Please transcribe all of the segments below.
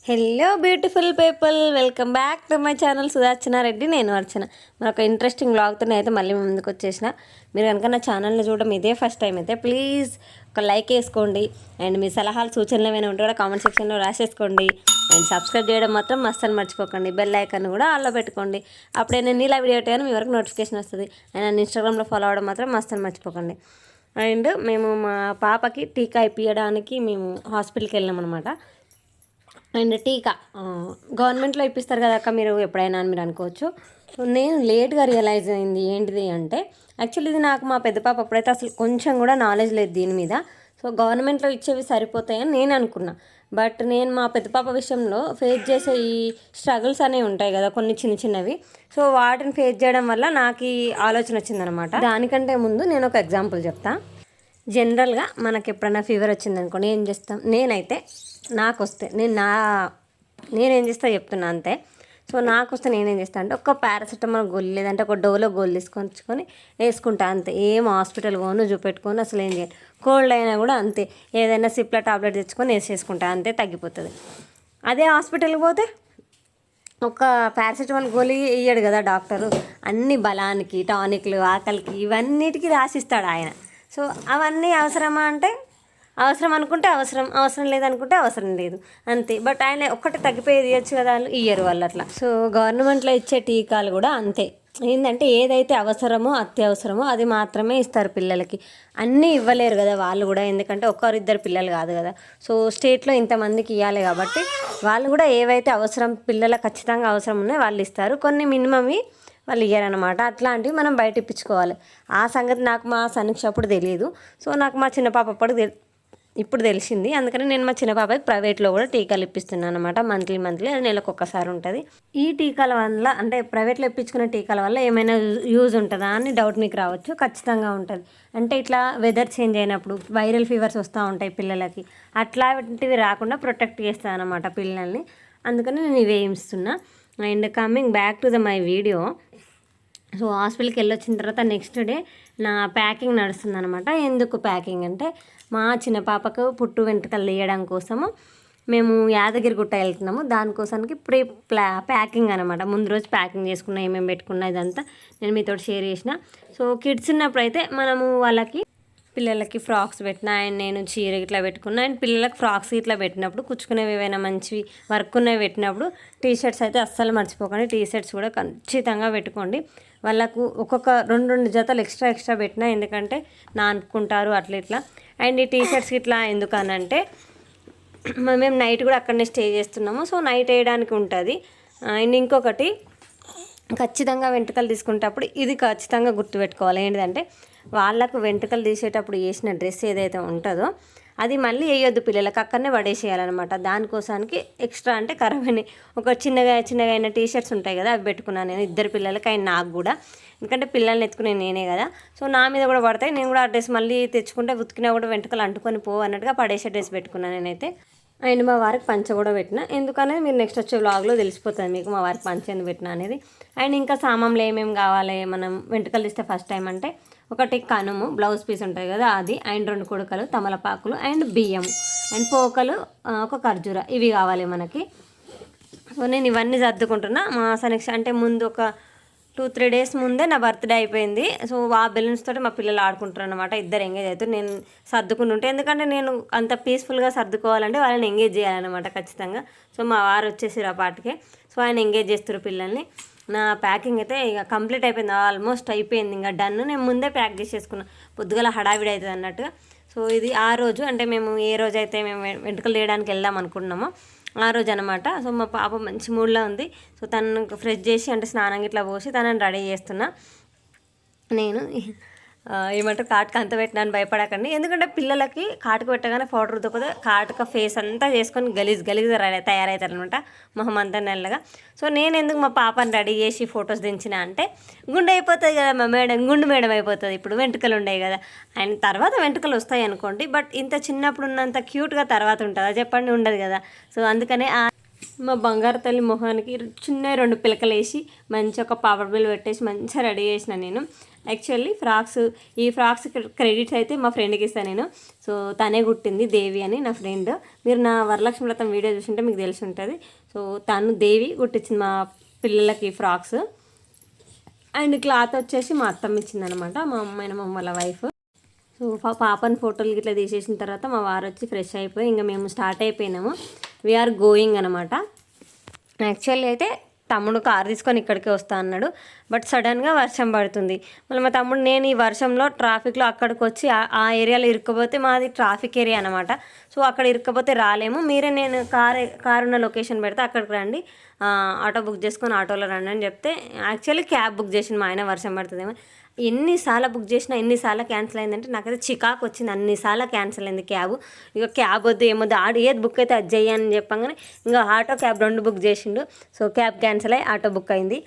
Hello beautiful people, welcome back to my channel Sudarshana Reddy. నేను అర్చన. మరొక interesting వ్లాగ్తో అయితే మళ్ళీ ముందుకు వచ్చేసిన. మీరు కనుక నా ఛానల్ని చూడడం ఇదే ఫస్ట్ టైం అయితే ప్లీజ్ ఒక లైక్ వేసుకోండి. అండ్ మీ సలహాలు సూచనలు ఏమైనా ఉంటే కూడా కామెంట్ సెక్షన్లో రాసేసుకోండి. అండ్ సబ్స్క్రైబ్ చేయడం మాత్రం అస్సలు మర్చిపోకండి. బెల్ ఐకాన్ కూడా ఆల్లో పెట్టుకోండి. అప్పుడే నేను ఇలా వీడియో కానీ మీ వరకు నోటిఫికేషన్ వస్తుంది. అండ్ నన్ను ఇన్స్టాగ్రామ్లో ఫాలో అవ్వడం మాత్రం అస్సలు మర్చిపోకండి. అండ్ మేము మా పాపకి టీకా ఇప్పించడానికి మేము హాస్పిటల్కి వెళ్ళాం అనమాట. అండ్ టీకా గవర్నమెంట్లో ఇప్పిస్తారు కదా అక్క, మీరు ఎప్పుడైనా అని మీరు అనుకోవచ్చు. నేను లేట్గా రియలైజ్ అయింది ఏంటిది అంటే, యాక్చువల్లీ ఇది నాకు మా పెద్ద పాప అప్పుడైతే అసలు కొంచెం కూడా నాలెడ్జ్ లేదు దీని మీద. సో గవర్నమెంట్లో ఇచ్చేవి సరిపోతాయని నేను అనుకున్నా. బట్ నేను మా పెద్ద పాప విషయంలో ఫేస్ చేసే ఈ స్ట్రగుల్స్ అనేవి ఉంటాయి కదా కొన్ని చిన్న చిన్నవి. సో వాటిని ఫేస్ చేయడం వల్ల నాకు ఈ ఆలోచన వచ్చిందనమాట. దానికంటే ముందు నేను ఒక ఎగ్జాంపుల్ చెప్తా. జనరల్గా మనకి ఎప్పుడైనా ఫీవర్ వచ్చిందనుకోండి ఏం చేస్తాం, నేనైతే నాకు వస్తే నేనేం చేస్తా చెప్తున్నా అంతే. సో నాకు వస్తే నేనేం చేస్తాను అంటే ఒక పారాసిటమాల్ గోళీ లేదంటే ఒక డోలో గోళీ తీసుకొచ్చుకొని వేసుకుంటా అంతే. ఏం హాస్పిటల్ పోను చూపెట్టుకొని అసలు ఏం చేయాలి. కోల్డ్ అయినా కూడా అంతే, ఏదైనా సిప్లా టాబ్లెట్ తెచ్చుకొని వేసేసుకుంటా అంతే, తగ్గిపోతుంది. అదే హాస్పిటల్కి పోతే ఒక పారాసిటమాల్ గోళీ ఇయ్యడు కదా డాక్టరు, అన్ని బలానికి టానిక్లు ఆకలికి ఇవన్నిటికీ రాసిస్తాడు ఆయన. సో అవన్నీ అవసరమా అంటే అవసరం అనుకుంటే అవసరం, అవసరం లేదనుకుంటే అవసరం లేదు అంతే. బట్ ఆయన ఒక్కటి తగ్గిపోయేది ఇవ్వచ్చు కదా, వాళ్ళు ఇయ్యరు వాళ్ళు అట్లా. సో గవర్నమెంట్లో ఇచ్చే టీకాలు కూడా అంతే. ఏంటంటే ఏదైతే అవసరమో అత్యవసరమో అది మాత్రమే ఇస్తారు పిల్లలకి. అన్నీ ఇవ్వలేరు కదా వాళ్ళు కూడా, ఎందుకంటే ఒక్కరిద్దరు పిల్లలు కాదు కదా. సో స్టేట్లో ఇంతమందికి ఇవ్వాలి కాబట్టి వాళ్ళు కూడా ఏవైతే అవసరం పిల్లలకు ఖచ్చితంగా అవసరం ఉన్నాయో వాళ్ళు ఇస్తారు. కొన్ని మినిమమ్వి వాళ్ళు ఇయ్యారనమాట. అట్లాంటివి మనం బయట ఇప్పించుకోవాలి. ఆ సంగతి నాకు మా సమీక్ష అప్పుడు తెలియదు. సో నాకు మా చిన్న పాప ఇప్పుడు తెలిసింది. అందుకని నేను మా చిన్న పాపకి ప్రైవేట్లో కూడా టీకాలు ఇప్పిస్తున్నాను అనమాట. మంత్లీ అది నెలకు ఒక్కసారి ఉంటుంది. ఈ టీకాల వల్ల అంటే ప్రైవేట్లో ఇప్పించుకునే టీకాల వల్ల ఏమైనా యూజ్ ఉంటుందా అని డౌట్ మీకు రావచ్చు. ఖచ్చితంగా ఉంటుంది. అంటే ఇట్లా వెదర్ చేంజ్ అయినప్పుడు వైరల్ ఫీవర్స్ వస్తూ ఉంటాయి పిల్లలకి, అట్లాంటివి రాకుండా ప్రొటెక్ట్ చేస్తాను అనమాట పిల్లల్ని. అందుకని నేను ఇవే ఇస్తున్నా. And coming back to my video. So హాస్పిటల్కి వెళ్ళొచ్చిన తర్వాత నెక్స్ట్ డే నా ప్యాకింగ్ నడుస్తుంది అనమాట. ఎందుకు ప్యాకింగ్ అంటే, మా చిన్న పాపకు పుట్టు వెంట్రుకలు తీయడం కోసము మేము యాదగిరిగుట్ట వెళ్తున్నాము. దానికోసానికి ప్యాకింగ్ అనమాట. ముందు రోజు ప్యాకింగ్ చేసుకున్నా, ఏమేమి పెట్టుకున్నా ఇదంతా నేను మీతో షేర్ చేసిన. సో కిడ్స్ ఉన్నప్పుడు అయితే మనము వాళ్ళకి పిల్లలకి ఫ్రాక్స్ పెట్టినా, అండ్ నేను చీర ఇట్లా పెట్టుకున్నా. అండ్ పిల్లలకి ఫ్రాక్స్ ఇట్లా పెట్టినప్పుడు కుచ్చుకునేవి ఏవైనా మంచివి వర్క్ ఉన్నవి పెట్టినప్పుడు టీషర్ట్స్ అయితే అస్సలు మర్చిపోకండి. టీషర్ట్స్ కూడా ఖచ్చితంగా పెట్టుకోండి. వాళ్ళకు ఒక్కొక్క రెండు జతలు ఎక్స్ట్రా పెట్టినా, ఎందుకంటే నానుకుంటారు అట్లా ఇట్లా. అండ్ ఈ టీషర్ట్స్కి ఇట్లా ఎందుకనంటే మేము నైట్ కూడా అక్కడనే స్టే చేస్తున్నాము. సో నైట్ వేయడానికి ఉంటుంది. అండ్ ఇంకొకటి, ఖచ్చితంగా వెంట్రుకలు తీసుకునేటప్పుడు ఇది ఖచ్చితంగా గుర్తుపెట్టుకోవాలి. ఏంటిదంటే వాళ్ళకు వెంట్రుకలు తీసేటప్పుడు వేసిన డ్రెస్ ఏదైతే ఉంటుందో అది మళ్ళీ వేయొద్దు పిల్లలకు, అక్కడనే పడేసేయాలన్నమాట. దానికోసానికి ఎక్స్ట్రా అంటే ఖరాబ్ ఒక చిన్నగా అయిన టీషర్ట్స్ ఉంటాయి కదా, అవి పెట్టుకున్నాను నేను ఇద్దరు పిల్లలకి. అండ్ నాకు కూడా, ఎందుకంటే పిల్లల్ని ఎత్తుకునే నేనే కదా. సో నా మీద కూడా పడతాయి. నేను కూడా ఆ డ్రెస్ మళ్ళీ తెచ్చుకుంటే ఉతికినా కూడా వెంట్రుకలు అంటుకొని అన్నట్టుగా పడేసే డ్రెస్ పెట్టుకున్నాను నేనైతే. అండ్ మా వారికి పంచ కూడా పెట్టిన, ఎందుకనేది మీరు నెక్స్ట్ వచ్చే వ్లాగ్లో తెలిసిపోతుంది మీకు మా వారికి పంచ ఎందుకు పెట్టిన అనేది. అండ్ ఇంకా సామాన్లు ఏమేమి కావాలి మనం వెంట్రుకలు తీస్తే ఫస్ట్ టైం అంటే, ఒకటి కనుము బ్లౌజ్ పీస్ ఉంటుంది కదా అది, అండ్ 2 కుడకలు తమలపాకులు, అండ్ బియ్యం, అండ్ పోకలు, ఒక ఖర్జూర, ఇవి కావాలి మనకి. సో నేను ఇవన్నీ సర్దుకుంటున్నా. మా సమీక్ష అంటే ముందు ఒక 2-3 డేస్ ముందే నా బర్త్డే అయిపోయింది. సో ఆ బెలూన్స్ తోటి మా పిల్లలు ఆడుకుంటారు అనమాట. ఇద్దరు ఎంగేజ్ అవుతారు. నేను సర్దుకుంటుంటే, ఎందుకంటే నేను అంత పీస్ఫుల్గా సర్దుకోవాలంటే వాళ్ళని ఎంగేజ్ చేయాలన్నమాట ఖచ్చితంగా. సో మా వారు వచ్చేసి ఆ పాటికే. సో ఆయన ఎంగేజ్ చేస్తారు పిల్లల్ని. నా ప్యాకింగ్ అయితే ఇక కంప్లీట్ అయిపోయింది, ఆల్మోస్ట్ అయిపోయింది, ఇంకా డన్. నేను ముందే ప్యాక్ చేసేసుకున్నా, పొద్దుగల హడావిడి అవుతుంది అన్నట్టుగా. సో ఇది ఆ రోజు అంటే మేము ఏ రోజైతే మేము వెంట్రుకలు తీయడానికి వెళ్దాం అనుకుంటున్నామో ఆ రోజు అనమాట. సో మా పాప మంచి మూడ్లో ఉంది. సో తను ఫ్రెష్ చేసి అంటే స్నానం ఇట్లా పోసి తనని రెడీ చేస్తున్నా. నేను ఏమంటారు కాటుక అంత పెట్టినాను, భయపడకండి. ఎందుకంటే పిల్లలకి కాటుక పెట్టగానే పౌడర్ రుద్దకపోతే కాటుక ఫేస్ అంతా చేసుకొని గలీజ్ తయారవుతారు అనమాట, మొహం అంతా నల్లగా. సో నేను ఎందుకు మా పాపని రెడీ చేసి ఫొటోస్ దించిన అంటే, గుండె అయిపోతుంది కదా మా మేడం, గుండు మేడం అయిపోతుంది. ఇప్పుడు వెంట్రుకలు ఉండేవి కదా, అండ్ తర్వాత వెంట్రుకలు వస్తాయి అనుకోండి. బట్ ఇంత చిన్నప్పుడు ఉన్నంత క్యూట్గా తర్వాత ఉంటుందా చెప్పండి, ఉండదు కదా. సో అందుకనే మా బంగారు తల్లి మొహానికి చిన్న 2 పిలకలు వేసి మంచి ఒక పాపడ్ బిల్ పెట్టేసి మంచిగా రెడీ చేసిన నేను. యాక్చువల్లీ ఈ ఫ్రాక్స్ క్రెడిట్స్ అయితే మా ఫ్రెండ్కి ఇస్తాను నేను. సో తనే కుట్టింది, దేవి అని నా ఫ్రెండ్. మీరు నా వరలక్ష్మి వ్రతం వీడియో చూసింటే మీకు తెలిసి ఉంటుంది. సో తను దేవి కుట్టించింది మా పిల్లలకి ఫ్రాక్స్. అండ్ క్లాత్ వచ్చేసి మా అత్తమ్మ ఇచ్చిందనమాట, మా అమ్మ వాళ్ళ వైఫ్. సో పాపని ఫోటోలు ఇట్లా తీసేసిన తర్వాత మా వారు వచ్చి ఫ్రెష్ అయిపోయి ఇంకా మేము స్టార్ట్ అయిపోయినాము. వీఆర్ గోయింగ్ అనమాట. యాక్చువల్లీ అయితే తమ్ముడు కార్ తీసుకొని ఇక్కడికి వస్తా అన్నాడు, బట్ సడన్గా వర్షం పడుతుంది. మళ్ళీ మా తమ్ముడు నేను ఈ వర్షంలో ట్రాఫిక్లో అక్కడికి వచ్చి ఆ ఏరియాలో ఇరుక్కపోతే మాది ట్రాఫిక్ ఏరియా అనమాట. సో అక్కడ ఇరుక్కపోతే రాలేము, మీరే నేను కారు ఉన్న లొకేషన్ పెడితే అక్కడికి రండి, ఆటో బుక్ చేసుకొని ఆటోలో రండి అని చెప్తే యాక్చువల్లీ క్యాబ్ బుక్ చేసిన మా ఆయన వర్షం పడుతుందేమో. ఎన్నిసార్లు బుక్ చేసినా ఎన్నిసార్లు క్యాన్సిల్ అయిందంటే నాకైతే చికాకు వచ్చింది. అన్నిసార్లు క్యాన్సిల్ అయింది క్యాబ్. ఇక క్యాబ్ వద్దు ఏమొద్దు, ఏది బుక్ అయితే అది చెయ్యని చెప్పగానే ఇంకా ఆటో క్యాబ్ 2 బుక్ చేసిండు. సో క్యాబ్ క్యాన్సిల్ అయ్యి ఆటో బుక్ అయింది.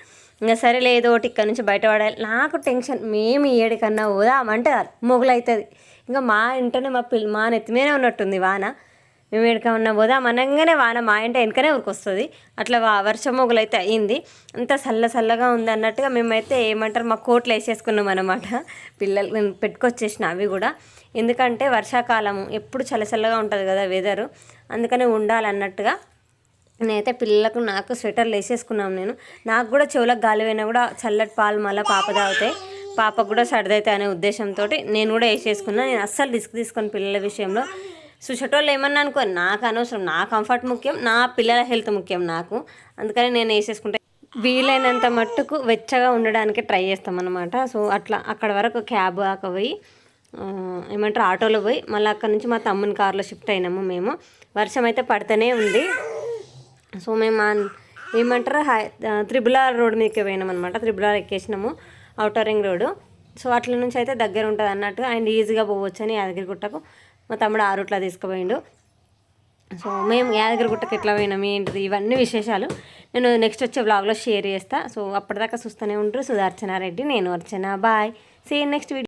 ఇంకా సరే ఏదో ఒకటి ఇక్కడ నుంచి బయటపడాలి. నాకు టెన్షన్, మేము 7 కన్నా పోదామంటే మొగులవుతుంది. ఇంకా మా ఇంటనే మా నెత్తిమీనే ఉన్నట్టుంది వాన. మేము ఎక్కడికన్నా పోదాం అనగానే వాన మా ఇంట వెనకనే ఊరికొస్తుంది. అట్లా వర్షం మొగులైతే అయింది. అంత చల్లగా ఉంది అన్నట్టుగా మేమైతే ఏమంటారు మా కోట్లు వేసేసుకున్నాం అనమాట. పిల్లలు నేను పెట్టుకొచ్చేసిన అవి కూడా, ఎందుకంటే వర్షాకాలము ఎప్పుడు చల్లగా ఉంటుంది కదా వెదరు, అందుకనే ఉండాలన్నట్టుగా నేనైతే పిల్లలకు నాకు స్వెటర్లు వేసేసుకున్నాను. నాకు కూడా చెవులకు గాలి పోయినా కూడా చల్లటి పాలు మళ్ళీ పాప తాగుతాయి, పాపకు కూడా సర్దవుతాయి అనే ఉద్దేశంతో నేను కూడా వేసేసుకున్నాను. నేను అస్సలు రిస్క్ తీసుకొని పిల్లల విషయంలో. సుషటోళ్ళు ఏమన్నా అనుకో, నాకు అనవసరం, నా కంఫర్ట్ ముఖ్యం, నా పిల్లల హెల్త్ ముఖ్యం నాకు. అందుకని నేను వేసేసుకుంటే వీలైనంత మట్టుకు వెచ్చగా ఉండడానికి ట్రై చేస్తామన్నమాట. సో అట్లా అక్కడ వరకు క్యాబ్ పోయి ఏమంటారు ఆటోలో పోయి మళ్ళీ అక్కడ నుంచి మా తమ్ముని కార్లో షిఫ్ట్ అయినాము మేము. వర్షం అయితే పడుతూనే ఉంది. సో మేము ఏమంటారు త్రిబుల్ ఆర్ రోడ్ మీదకి పోయినాం అనమాట. త్రిబుల్ ఆర్ ఎక్కేసినాము, ఔటర్ రింగ్ రోడ్డు. సో అట్ల నుంచి అయితే దగ్గర ఉంటుంది అన్నట్టు, అండ్ ఈజీగా పోవచ్చు అని యాదగిరిగుట్టకు మా తమ్ముడు ఆ రూట్లో తీసుకుపోయిండు. సో మేము యాదగిరిగుట్టకి ఎట్లా పోయినాం ఏంటిది ఇవన్నీ విశేషాలు నేను నెక్స్ట్ వచ్చే వ్లాగ్లో షేర్ చేస్తాను. సో అప్పటిదాకా చూస్తూనే ఉంటారు సుధార్చన రెడ్డి, నేను Archana. Bye, see you next video.